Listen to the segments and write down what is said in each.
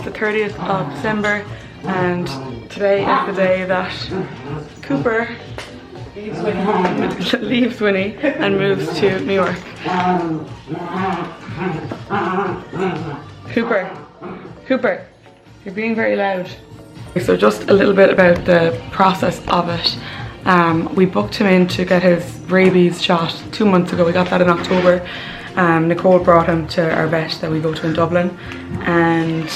the 30th of December and today is the day that Cooper leaves Winnie and moves to New York. Cooper, you're being very loud. So just a little bit about the process of it. We booked him in to get his rabies shot 2 months ago. We got that in October. Nicole brought him to our vet that we go to in Dublin, and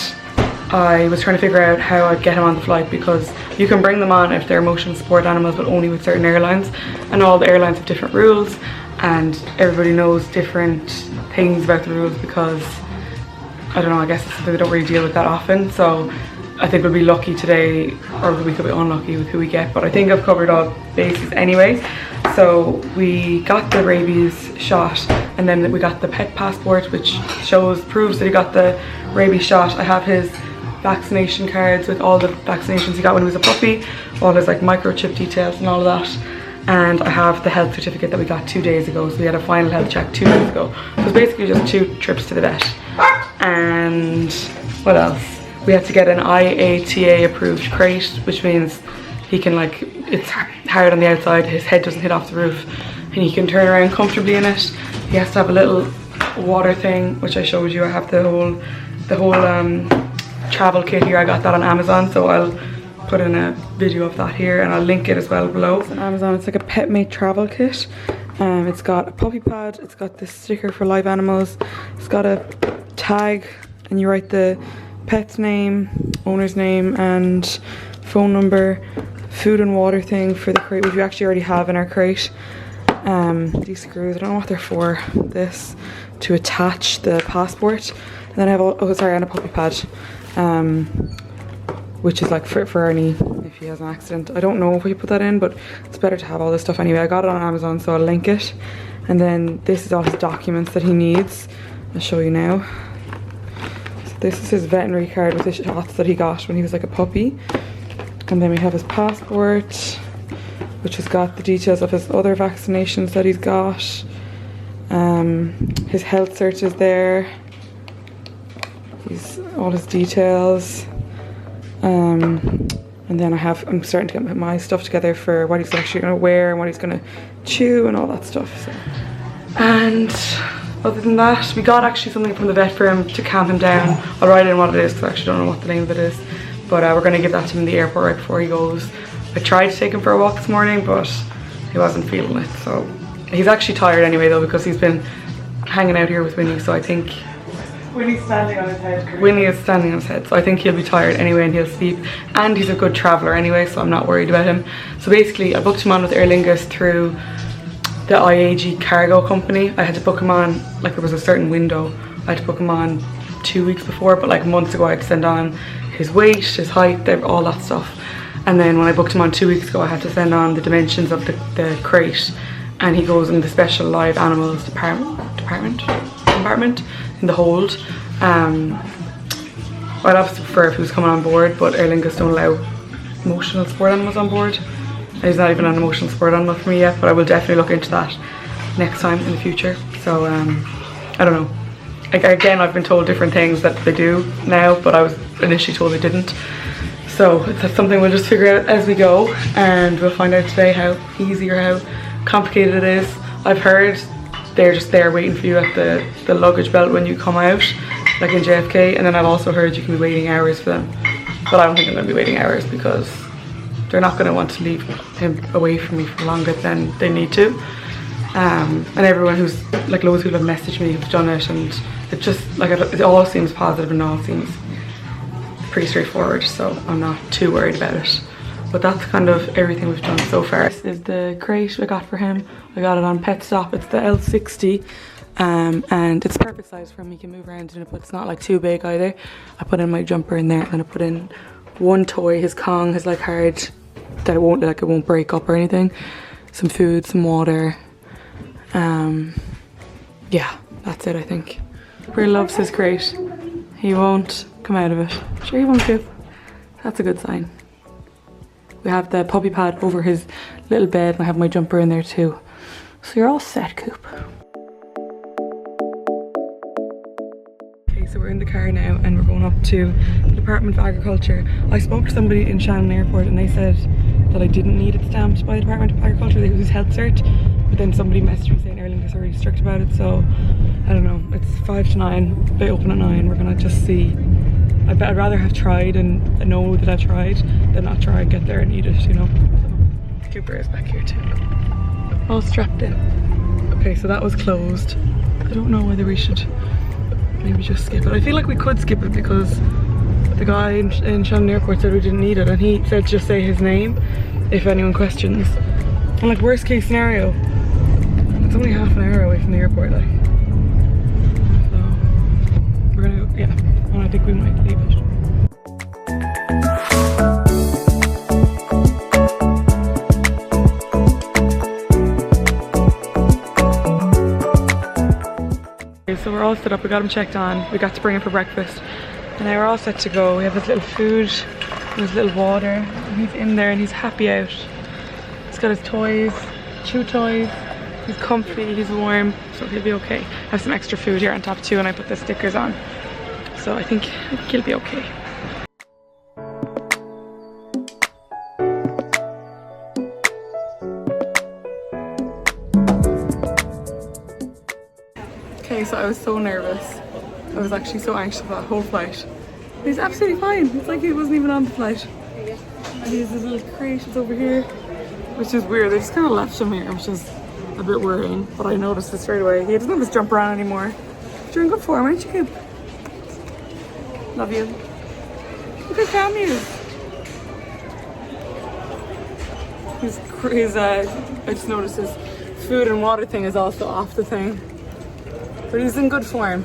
I was trying to figure out how I'd get him on the flight, because you can bring them on if they're emotional support animals, but only with certain airlines, and all the airlines have different rules and everybody knows different things about the rules, because I don't know, I guess it's something they don't really deal with that often. So I think we'll be lucky today, or we could be unlucky with who we get, but I think I've covered all bases anyway. So we got the rabies shot, and then we got the pet passport, which proves that he got the rabies shot. I have his vaccination cards with all the vaccinations he got when he was a puppy, all his like microchip details and all of that. And I have the health certificate that we got 2 days ago, so we had a final health check 2 days ago. So it's basically just 2 trips to the vet. And what else? We had to get an IATA approved crate, which means he can, like, it's hard on the outside, his head doesn't hit off the roof, and he can turn around comfortably in it. He has to have a little water thing, which I showed you. I have the whole travel kit here. I got that on Amazon, so I'll put in a video of that here and I'll link it as well below. It's on Amazon. It's like a PetMate travel kit. It's got a puppy pad, it's got this sticker for live animals, it's got a tag, and you write the pet's name, owner's name and phone number, food and water thing for the crate, which we actually already have in our crate. These screws, I don't know what they're for. This to attach the passport, and then I have and a puppy pad, which is like for any, if he has an accident. I don't know if we put that in, but it's better to have all this stuff anyway. I got it on Amazon, so I'll link it. And then this is all his documents that he needs. I'll show you now. So this is his veterinary card with the shots that he got when he was like a puppy. And then we have his passport, which has got the details of his other vaccinations that he's got. His health cert is there. All his details. And then I'm starting to get my stuff together for what he's actually going to wear and what he's going to chew and all that stuff. So. And other than that, we got actually something from the vet for him to calm him down. I'll write in what it is because I actually don't know what the name of it is. But we're going to give that to him in the airport right before he goes. I tried to take him for a walk this morning, but he wasn't feeling it. So he's actually tired anyway though, because he's been hanging out here with Winnie, so I think Winnie's standing on his head. Winnie is standing on his head, so I think he'll be tired anyway and he'll sleep. And he's a good traveller anyway, so I'm not worried about him. So basically, I booked him on with Aer Lingus through the IAG cargo company. I had to book him on, like there was a certain window. I had to book him on 2 weeks before, but like months ago I had to send on his weight, his height, all that stuff. And then when I booked him on 2 weeks ago, I had to send on the dimensions of the crate. And he goes in the special live animals compartment in the hold. I'd obviously prefer if he was coming on board, but Aer Lingus don't allow emotional support animals on board. And he's not even an emotional support animal for me yet, but I will definitely look into that next time in the future. So I don't know. Again, I've been told different things that they do now, but I was initially told they didn't. So that's something we'll just figure out as we go, and we'll find out today how easy or how complicated it is. I've heard they're just there waiting for you at the luggage belt when you come out, like in JFK, and then I've also heard you can be waiting hours for them. But I don't think I'm going to be waiting hours, because they're not going to want to leave him away from me for longer than they need to. And everyone who's, like loads of people have messaged me who've done it, and it just, like, it all seems positive and all seems pretty straightforward, so I'm not too worried about it. But that's kind of everything we've done so far. This is the crate I got for him. I got it on Pet Stop. It's the L60, and it's perfect size for him. He can move around in it, but it's not like too big either. I put in my jumper in there, and I put in one toy, his Kong, his like hard, that it won't break up or anything. Some food, some water. Yeah, that's it, I think. Cooper loves his crate. He won't come out of it. Sure he won't, Coop. That's a good sign. We have the puppy pad over his little bed, and I have my jumper in there too. So you're all set, Coop. Okay, so so we're in the car now and we're going up to the Department of Agriculture. I spoke to somebody in Shannon Airport and they said that I didn't need it stamped by the Department of Agriculture. It was health cert, but then somebody messaged me saying Ireland is already strict about it, so I don't know. It's 5 to 9, they open at 9. We're gonna just see. I'd rather have tried and know that I've tried than not try and get there and eat it, you know. So Cooper is back here too, all strapped in. Okay, so that was closed. I don't know whether we should maybe just skip it. I feel like we could skip it because the guy in Shannon Airport said we didn't need it, and he said just say his name if anyone questions. And like, worst case scenario, it's only half an hour away from the airport, like. So we're gonna go, yeah, and I think we might leave it. So we're all set up, we got him checked on, we got to bring him for breakfast, and now we're all set to go. We have his little food, his little water, and he's in there and he's happy out. He's got his toys, chew toys, he's comfy, he's warm, so he'll be okay. I have some extra food here on top too, and I put the stickers on, so I think he'll be okay. Okay, so I was so nervous. I was actually so anxious about that whole flight. He's absolutely fine. It's like he wasn't even on the flight. And he has his little crate over here, which is weird. They just kind of left him here, which is a bit worrying. But I noticed it straight away. He doesn't have his jump around anymore. You're in good form, aren't you, Coop? Love you. Look how calm he is. I just noticed his food and water thing is also off the thing. But he's in good form.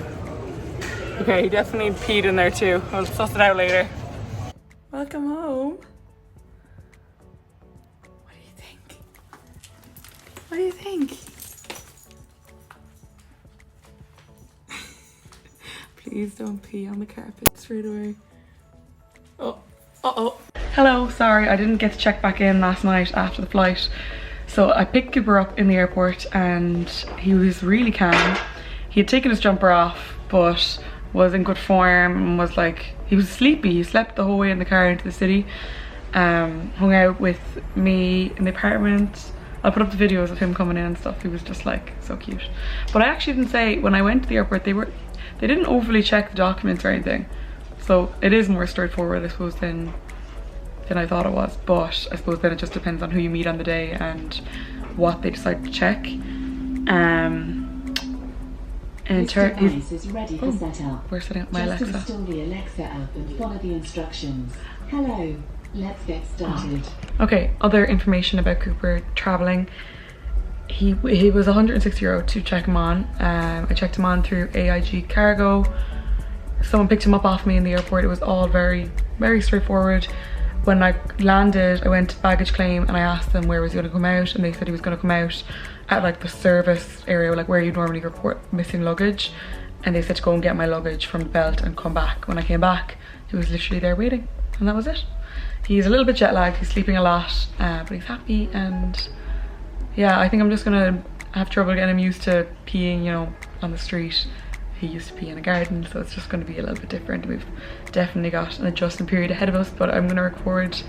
Okay, he definitely peed in there too. I'll suss it out later. Welcome home. What do you think? What do you think? Please don't pee on the carpet straight away. Oh, uh-oh. Hello, sorry, I didn't get to check back in last night after the flight. So I picked Cooper up in the airport and he was really calm. He had taken his jumper off, but was in good form and was like, he was sleepy. He slept the whole way in the car into the city. Hung out with me in the apartment. I'll put up the videos of him coming in and stuff. He was just like so cute. But I actually didn't say, when I went to the airport, they didn't overly check the documents or anything. So it is more straightforward, I suppose, than I thought it was. But I suppose then it just depends on who you meet on the day and what they decide to check. And this device is ready for setup. We're setting up my Alexa. Just install the Alexa app and follow the instructions. Hello, let's get started. Okay, other information about Cooper traveling. He was €160 to check him on. I checked him on through AIG Cargo. Someone picked him up off me in the airport. It was all very, very straightforward. When I landed, I went to baggage claim and I asked them where was he going to come out, and they said he was going to come out at like the service area, like where you normally report missing luggage, and they said to go and get my luggage from the belt and come back. When I came back, he was literally there waiting, and that was it. He's a little bit jet lagged, he's sleeping a lot, but he's happy. And yeah, I think I'm just gonna have trouble getting him used to peeing, you know, on the street. He used to pee in a garden, so it's just going to be a little bit different. We've definitely got an adjustment period ahead of us, but I'm going to record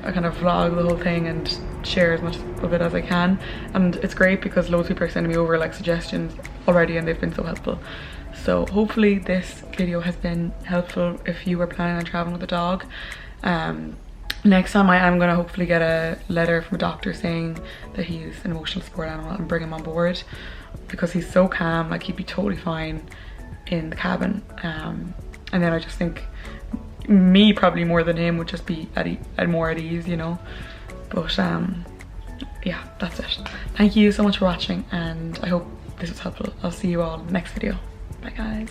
a kind of vlog the whole thing and share as much of it as I can. And it's great because loads of people are sending me over like suggestions already, and they've been so helpful. So hopefully this video has been helpful if you are planning on traveling with a dog. Next time I am going to hopefully get a letter from a doctor saying that he's an emotional support animal and bring him on board, because he's so calm, like he'd be totally fine in the cabin. And then I just think me probably more than him would just be more at ease, you know. But yeah, that's it. Thank you so much for watching, and I hope this was helpful. I'll see you all in the next video. Bye guys.